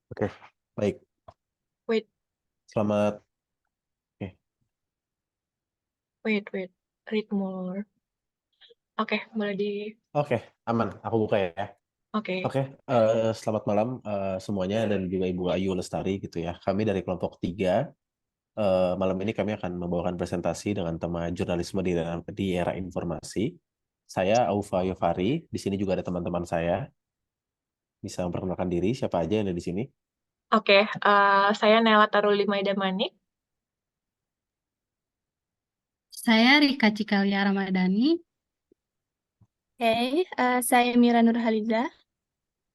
Oke, baik. Wait, Selamat. Oke, wait. Read more. Oke, boleh di... oke, aman. Aku buka ya. Oke, Oke, selamat malam semuanya dan juga Ibu Ayu Lestari gitu ya. Kami dari kelompok 3. Malam ini kami akan membawakan presentasi dengan tema jurnalisme di era informasi. Saya Aufa Yofari. Di sini juga ada teman-teman saya. Bisa memperkenalkan diri siapa aja yang ada di sini. oke. Saya Nela Taruli Maidamanik. Saya Rika Cikalia Ramadhani. Saya Mira Nurhaliza.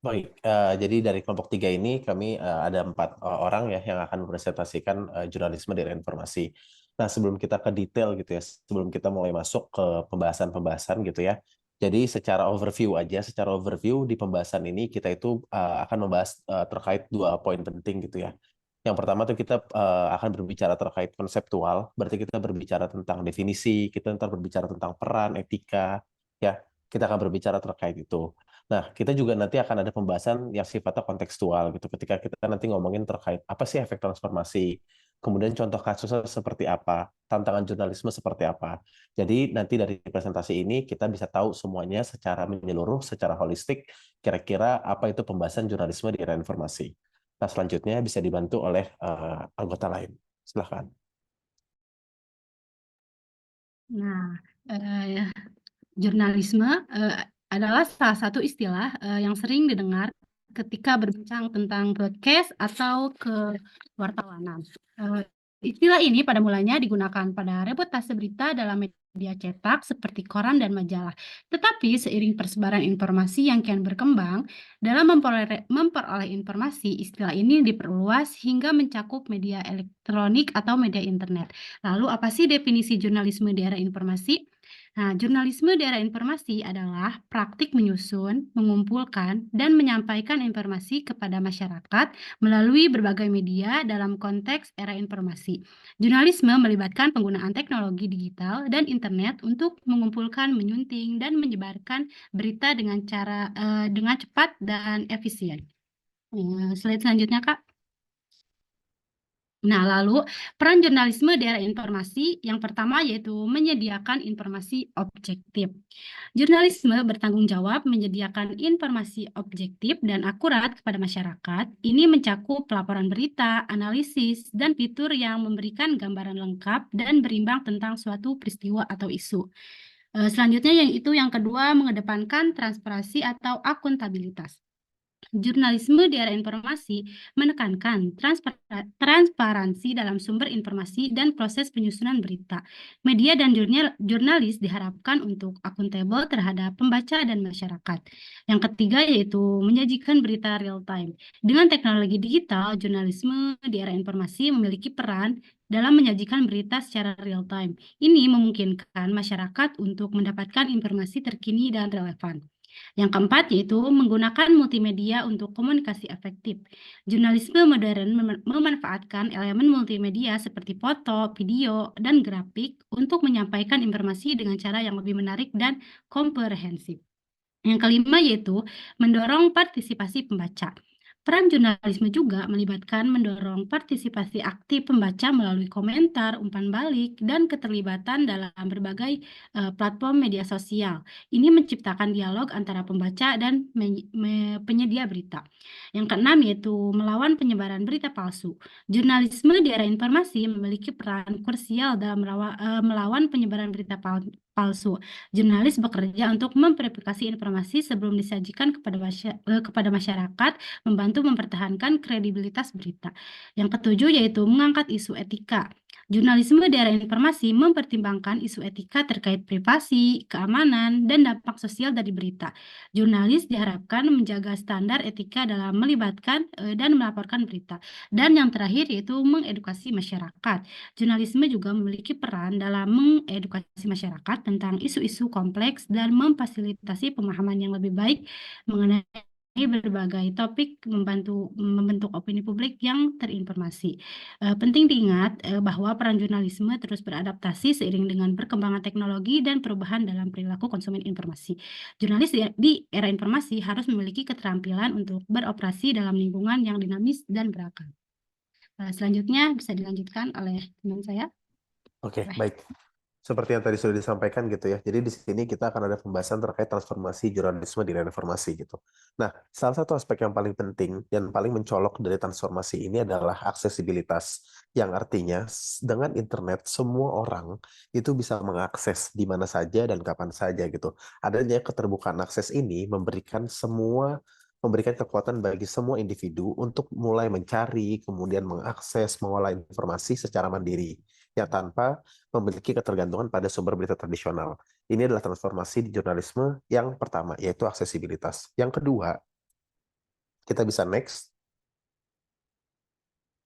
Baik, jadi dari kelompok 3 ini kami ada 4 orang ya yang akan mempresentasikan jurnalisme di era informasi. Nah, sebelum kita ke detail gitu ya, sebelum kita mulai masuk ke pembahasan-pembahasan gitu ya. Jadi secara overview di pembahasan ini kita itu akan membahas terkait 2 poin penting gitu ya. Yang pertama tuh kita akan berbicara terkait konseptual, berarti kita berbicara tentang definisi, kita ntar berbicara tentang peran, etika, ya. Kita akan berbicara terkait itu. Nah, kita juga nanti akan ada pembahasan yang sifatnya kontekstual gitu. Ketika kita nanti ngomongin terkait apa sih efek transformasi, kemudian contoh kasusnya seperti apa, tantangan jurnalisme seperti apa. Jadi nanti dari presentasi ini kita bisa tahu semuanya secara menyeluruh, secara holistik, kira-kira apa itu pembahasan jurnalisme di era informasi. Nah, selanjutnya bisa dibantu oleh anggota lain. Silahkan. Nah, jurnalisme adalah salah satu istilah yang sering didengar ketika berbincang tentang broadcast atau kewartawanan. Istilah ini pada mulanya digunakan pada reportase berita dalam media cetak seperti koran dan majalah. Tetapi seiring persebaran informasi yang kian berkembang, dalam memperoleh informasi, istilah ini diperluas hingga mencakup media elektronik atau media internet. Lalu apa sih definisi jurnalisme di era informasi? Nah, jurnalisme di era informasi adalah praktik menyusun, mengumpulkan, dan menyampaikan informasi kepada masyarakat melalui berbagai media dalam konteks era informasi. Jurnalisme melibatkan penggunaan teknologi digital dan internet untuk mengumpulkan, menyunting, dan menyebarkan berita dengan cepat dan efisien. Slide selanjutnya, Kak. Nah, lalu peran jurnalisme di era informasi yang pertama yaitu menyediakan informasi objektif. Jurnalisme bertanggung jawab menyediakan informasi objektif dan akurat kepada masyarakat. Ini mencakup pelaporan berita, analisis, dan fitur yang memberikan gambaran lengkap dan berimbang tentang suatu peristiwa atau isu. Selanjutnya yang kedua mengedepankan transparansi atau akuntabilitas. Jurnalisme di era informasi menekankan transparansi dalam sumber informasi dan proses penyusunan berita. Media dan jurnalis diharapkan untuk akuntabel terhadap pembaca dan masyarakat. Yang ketiga yaitu menyajikan berita real time. Dengan teknologi digital, jurnalisme di era informasi memiliki peran dalam menyajikan berita secara real time. Ini memungkinkan masyarakat untuk mendapatkan informasi terkini dan relevan. Yang keempat yaitu menggunakan multimedia untuk komunikasi efektif. Jurnalisme modern memanfaatkan elemen multimedia seperti foto, video, dan grafik untuk menyampaikan informasi dengan cara yang lebih menarik dan komprehensif. Yang kelima yaitu mendorong partisipasi pembaca. Peran jurnalisme juga melibatkan mendorong partisipasi aktif pembaca melalui komentar, umpan balik, dan keterlibatan dalam berbagai platform media sosial. Ini menciptakan dialog antara pembaca dan penyedia berita. Yang keenam yaitu melawan penyebaran berita palsu. Jurnalisme di era informasi memiliki peran krusial dalam melawan penyebaran berita palsu. Jurnalis bekerja untuk memverifikasi informasi sebelum disajikan kepada masyarakat, membantu mempertahankan kredibilitas berita. Yang ketujuh yaitu mengangkat isu etika. Jurnalisme di era informasi mempertimbangkan isu etika terkait privasi, keamanan, dan dampak sosial dari berita. Jurnalis diharapkan menjaga standar etika dalam melibatkan dan melaporkan berita. Dan yang terakhir yaitu mengedukasi masyarakat. Jurnalisme juga memiliki peran dalam mengedukasi masyarakat tentang isu-isu kompleks dan memfasilitasi pemahaman yang lebih baik mengenai berbagai topik membentuk opini publik yang terinformasi. Penting diingat bahwa peran jurnalisme terus beradaptasi seiring dengan perkembangan teknologi dan perubahan dalam perilaku konsumen informasi. Jurnalis di era informasi harus memiliki keterampilan untuk beroperasi dalam lingkungan yang dinamis dan beragam. Selanjutnya bisa dilanjutkan oleh teman saya. Oke, Boleh. baik. Seperti yang tadi sudah disampaikan gitu ya. Jadi di sini kita akan ada pembahasan terkait transformasi jurnalisme di era informasi gitu. Nah, salah satu aspek yang paling penting dan paling mencolok dari transformasi ini adalah aksesibilitas. Yang artinya dengan internet semua orang itu bisa mengakses di mana saja dan kapan saja gitu. Adanya keterbukaan akses ini memberikan kekuatan bagi semua individu untuk mulai mencari, kemudian mengakses, mengolah informasi secara mandiri, ya tanpa memiliki ketergantungan pada sumber berita tradisional. Ini adalah transformasi di jurnalisme yang pertama, yaitu aksesibilitas. Yang kedua, kita bisa next.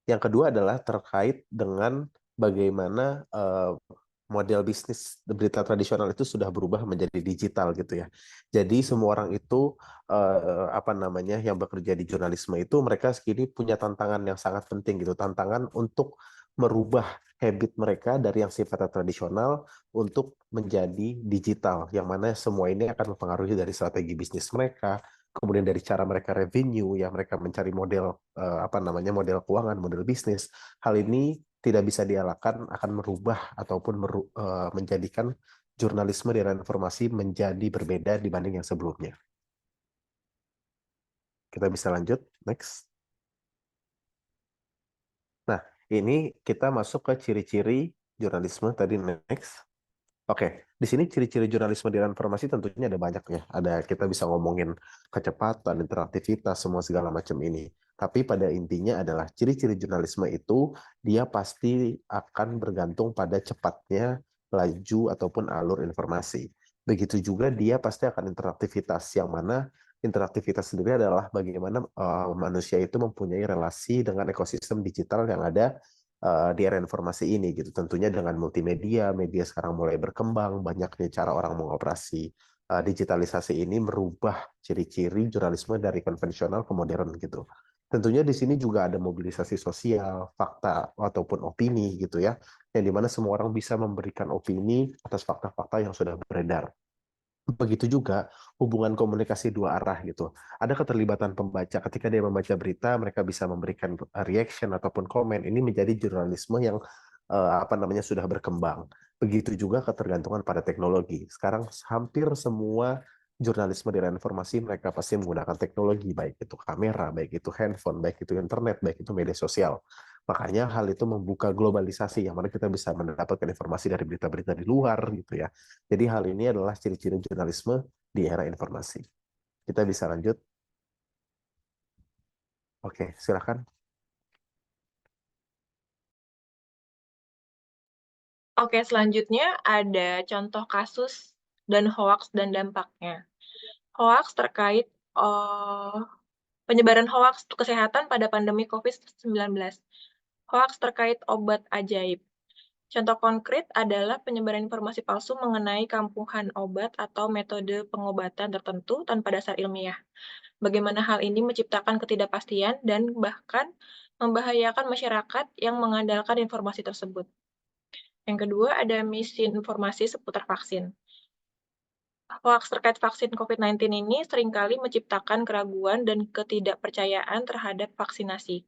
Yang kedua adalah terkait dengan bagaimana model bisnis berita tradisional itu sudah berubah menjadi digital gitu ya. Jadi semua orang itu yang bekerja di jurnalisme itu mereka kini punya tantangan yang sangat penting gitu, tantangan untuk merubah habit mereka dari yang sifatnya tradisional untuk menjadi digital, yang mana semua ini akan mempengaruhi dari strategi bisnis mereka, kemudian dari cara mereka revenue, ya mereka mencari model model keuangan, model bisnis. Hal ini tidak bisa dielakkan akan merubah ataupun menjadikan jurnalisme di era informasi menjadi berbeda dibanding yang sebelumnya. Kita bisa lanjut, next. Nah, ini kita masuk ke ciri-ciri jurnalisme tadi, next. Oke, di sini ciri-ciri jurnalisme di era informasi tentunya ada banyak ya. Kita bisa ngomongin kecepatan, interaktivitas, semua segala macam ini. Tapi pada intinya adalah ciri-ciri jurnalisme itu dia pasti akan bergantung pada cepatnya laju ataupun alur informasi. Begitu juga dia pasti akan interaktivitas, yang mana interaktivitas sendiri adalah bagaimana manusia itu mempunyai relasi dengan ekosistem digital yang ada di era informasi ini gitu. Tentunya dengan multimedia, media sekarang mulai berkembang, banyaknya cara orang mengoperasi digitalisasi ini merubah ciri-ciri jurnalisme dari konvensional ke modern gitu. Tentunya di sini juga ada mobilisasi sosial, fakta ataupun opini gitu ya, yang dimana semua orang bisa memberikan opini atas fakta-fakta yang sudah beredar. Begitu juga hubungan komunikasi dua arah gitu. Ada keterlibatan pembaca ketika dia membaca berita, mereka bisa memberikan reaction ataupun komen. Ini menjadi jurnalisme yang sudah berkembang. Begitu juga ketergantungan pada teknologi. Sekarang hampir semua jurnalisme di era informasi mereka pasti menggunakan teknologi, baik itu kamera, baik itu handphone, baik itu internet, baik itu media sosial. Makanya hal itu membuka globalisasi yang mana kita bisa mendapatkan informasi dari berita-berita di luar gitu ya. Jadi hal ini adalah ciri-ciri jurnalisme di era informasi. Kita bisa lanjut. Oke, silakan. Oke, selanjutnya ada contoh kasus dan hoaks dan dampaknya. Hoaks terkait penyebaran hoaks kesehatan pada pandemi COVID-19. Hoaks terkait obat ajaib. Contoh konkret adalah penyebaran informasi palsu mengenai kampuhan obat atau metode pengobatan tertentu tanpa dasar ilmiah. Bagaimana hal ini menciptakan ketidakpastian dan bahkan membahayakan masyarakat yang mengandalkan informasi tersebut. Yang kedua, ada misinformasi seputar vaksin. Hoaks terkait vaksin COVID-19 ini seringkali menciptakan keraguan dan ketidakpercayaan terhadap vaksinasi.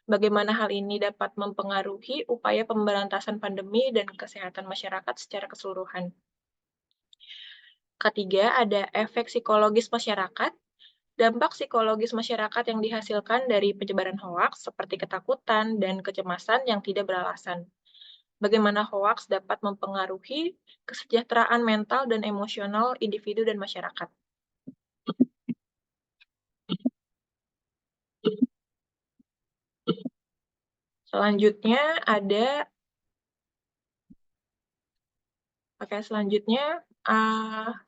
Bagaimana hal ini dapat mempengaruhi upaya pemberantasan pandemi dan kesehatan masyarakat secara keseluruhan. Ketiga, ada efek psikologis masyarakat. Dampak psikologis masyarakat yang dihasilkan dari penyebaran hoaks seperti ketakutan dan kecemasan yang tidak beralasan. Bagaimana hoaks dapat mempengaruhi kesejahteraan mental dan emosional individu dan masyarakat.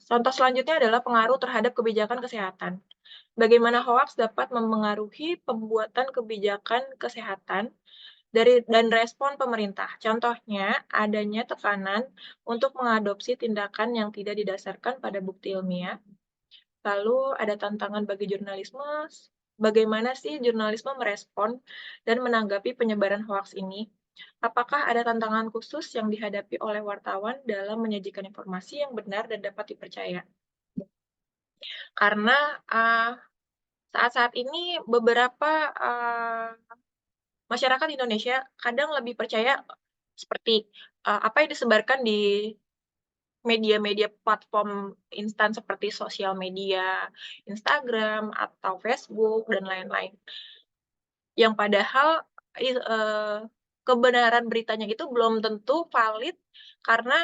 Contoh selanjutnya adalah pengaruh terhadap kebijakan kesehatan. Bagaimana hoaks dapat mempengaruhi pembuatan kebijakan kesehatan dan respon pemerintah. Contohnya, adanya tekanan untuk mengadopsi tindakan yang tidak didasarkan pada bukti ilmiah, Lalu ada tantangan bagi jurnalisme, bagaimana sih jurnalisme merespon dan menanggapi penyebaran hoaks ini? Apakah ada tantangan khusus yang dihadapi oleh wartawan dalam menyajikan informasi yang benar dan dapat dipercaya? Karena saat-saat ini beberapa masyarakat Indonesia kadang lebih percaya seperti apa yang disebarkan di media-media platform instan seperti sosial media, Instagram atau Facebook dan lain-lain. Yang padahal kebenaran beritanya itu belum tentu valid karena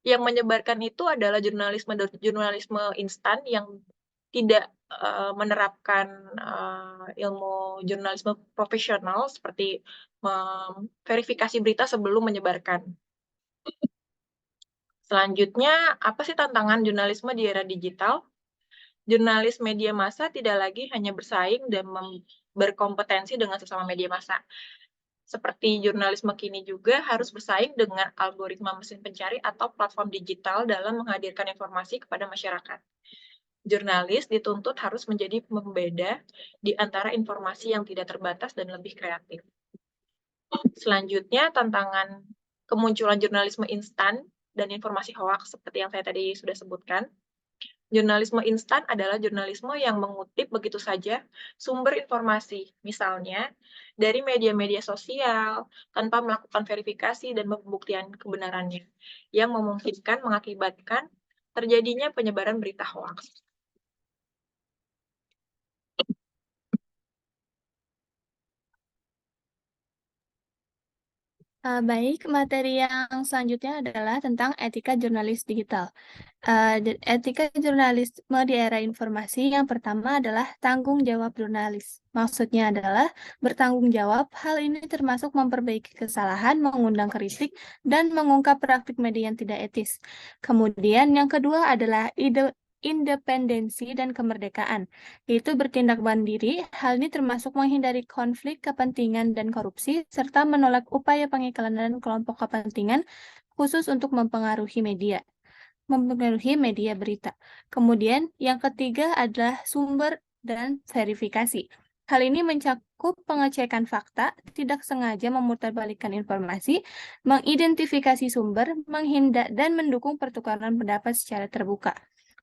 yang menyebarkan itu adalah jurnalisme instan yang tidak menerapkan ilmu jurnalisme profesional seperti verifikasi berita sebelum menyebarkan. Selanjutnya, apa sih tantangan jurnalisme di era digital? Jurnalis media massa tidak lagi hanya bersaing dan berkompetensi dengan sesama media massa. Seperti jurnalisme kini juga harus bersaing dengan algoritma mesin pencari atau platform digital dalam menghadirkan informasi kepada masyarakat. Jurnalis dituntut harus menjadi pembeda di antara informasi yang tidak terbatas dan lebih kreatif. Selanjutnya, tantangan kemunculan jurnalisme instan dan informasi hoaks seperti yang saya tadi sudah sebutkan. Jurnalisme instan adalah jurnalisme yang mengutip begitu saja sumber informasi, misalnya dari media-media sosial, tanpa melakukan verifikasi dan pembuktian kebenarannya, yang memungkinkan mengakibatkan terjadinya penyebaran berita hoaks. Baik, materi yang selanjutnya adalah tentang etika jurnalis digital. Etika jurnalisme di era informasi yang pertama adalah tanggung jawab jurnalis. Maksudnya adalah bertanggung jawab, hal ini termasuk memperbaiki kesalahan, mengundang kritik, dan mengungkap praktik media yang tidak etis. Kemudian yang kedua adalah independensi dan kemerdekaan, yaitu bertindak mandiri. Hal ini termasuk menghindari konflik kepentingan dan korupsi, serta menolak upaya pengiklanan kelompok kepentingan khusus untuk mempengaruhi media berita. Kemudian yang ketiga adalah sumber dan verifikasi. Hal ini mencakup pengecekan fakta, tidak sengaja memutarbalikkan informasi, mengidentifikasi sumber, menghindar dan mendukung pertukaran pendapat secara terbuka.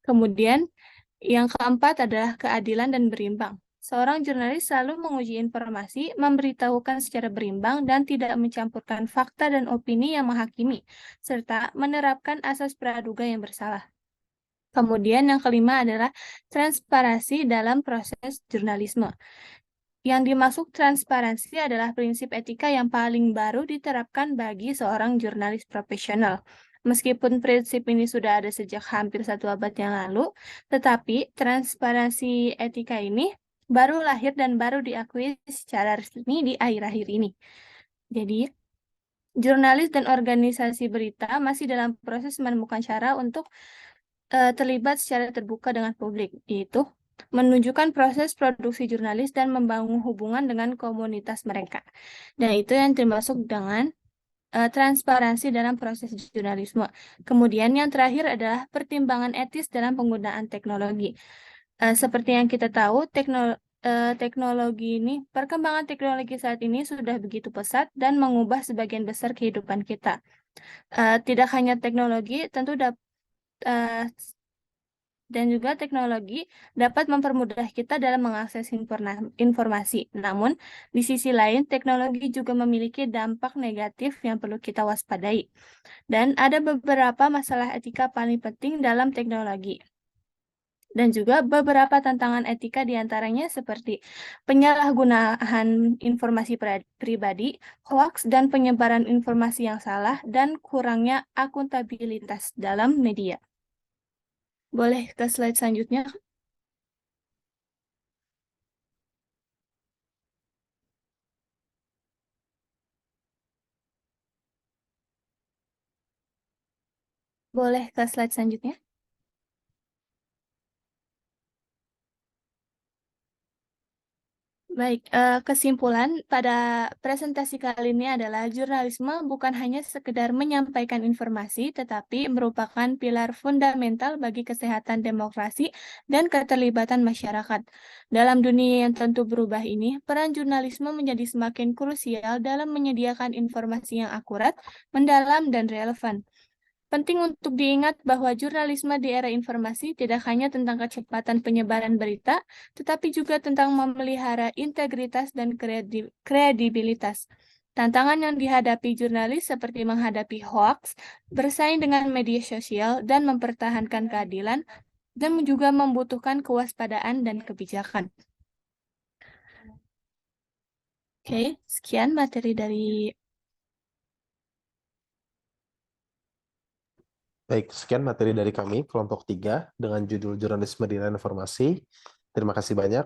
Kemudian yang keempat adalah keadilan dan berimbang. Seorang jurnalis selalu menguji informasi, memberitahukan secara berimbang, dan tidak mencampurkan fakta dan opini yang menghakimi, serta menerapkan asas praduga yang bersalah. Kemudian yang kelima adalah transparansi dalam proses jurnalisme. Yang dimaksud transparansi adalah prinsip etika yang paling baru diterapkan bagi seorang jurnalis profesional. Meskipun prinsip ini sudah ada sejak hampir 1 abad yang lalu, tetapi transparansi etika ini baru lahir dan baru diakui secara resmi di akhir-akhir ini. Jadi, jurnalis dan organisasi berita masih dalam proses menemukan cara untuk terlibat secara terbuka dengan publik, yaitu menunjukkan proses produksi jurnalis dan membangun hubungan dengan komunitas mereka. Dan itu yang termasuk dengan transparansi dalam proses jurnalisme. Kemudian yang terakhir adalah pertimbangan etis dalam penggunaan teknologi. Seperti yang kita tahu, perkembangan teknologi saat ini sudah begitu pesat dan mengubah sebagian besar kehidupan kita. Tidak hanya teknologi, tentu dan juga teknologi dapat mempermudah kita dalam mengakses informasi. Namun, di sisi lain, teknologi juga memiliki dampak negatif yang perlu kita waspadai. Dan ada beberapa masalah etika paling penting dalam teknologi. Dan juga beberapa tantangan etika diantaranya seperti penyalahgunaan informasi pribadi, hoaks, dan penyebaran informasi yang salah, dan kurangnya akuntabilitas dalam media. Boleh ke slide selanjutnya? Boleh ke slide selanjutnya? Baik, kesimpulan pada presentasi kali ini adalah jurnalisme bukan hanya sekedar menyampaikan informasi, tetapi merupakan pilar fundamental bagi kesehatan demokrasi dan keterlibatan masyarakat. Dalam dunia yang tentu berubah ini, peran jurnalisme menjadi semakin krusial dalam menyediakan informasi yang akurat, mendalam, dan relevan. Penting untuk diingat bahwa jurnalisme di era informasi tidak hanya tentang kecepatan penyebaran berita, tetapi juga tentang memelihara integritas dan kredibilitas. Tantangan yang dihadapi jurnalis seperti menghadapi hoaks, bersaing dengan media sosial, dan mempertahankan keadilan, dan juga membutuhkan kewaspadaan dan kebijakan. Oke, sekian materi dari Baik, sekian materi dari kami, kelompok 3, dengan judul Jurnalisme di Era Informasi. Terima kasih banyak.